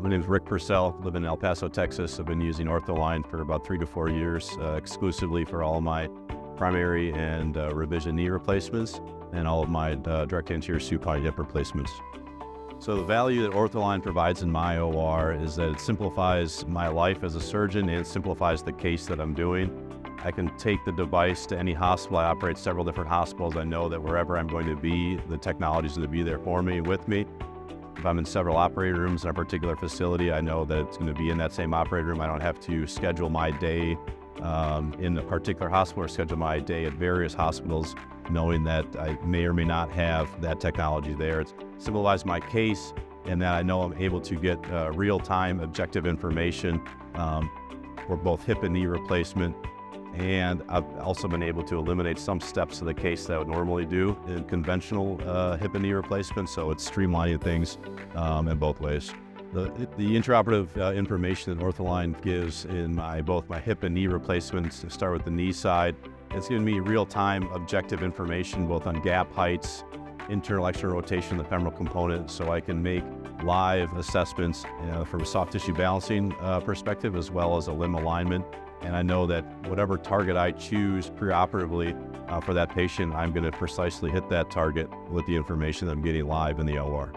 My name is Rick Purcell, live in El Paso, Texas. I've been using OrthAlign for about 3 to 4 years, exclusively for all my primary and revision knee replacements and all of my direct anterior supine hip replacements. So the value that OrthAlign provides in my OR is that it simplifies my life as a surgeon and simplifies the case that I'm doing. I can take the device to any hospital. I operate several different hospitals. I know that wherever I'm going to be, the technology is going to be there for me, with me. If I'm in several operating rooms in a particular facility, I know that it's going to be in that same operating room. I don't have to schedule my day in a particular hospital or schedule my day at various hospitals, knowing that I may or may not have that technology there. It simplifies my case, and that I know I'm able to get real-time objective information for both hip and knee replacement. And I've also been able to eliminate some steps of the case that I would normally do in conventional hip and knee replacement, so it's streamlining things in both ways. The intraoperative information that OrthAlign gives in both my hip and knee replacements, to start with the knee side, it's giving me real-time objective information both on gap heights, internal external rotation of the femoral component, so I can make live assessments from a soft tissue balancing perspective as well as a limb alignment. And I know that whatever target I choose preoperatively for that patient, I'm going to precisely hit that target with the information that I'm getting live in the OR.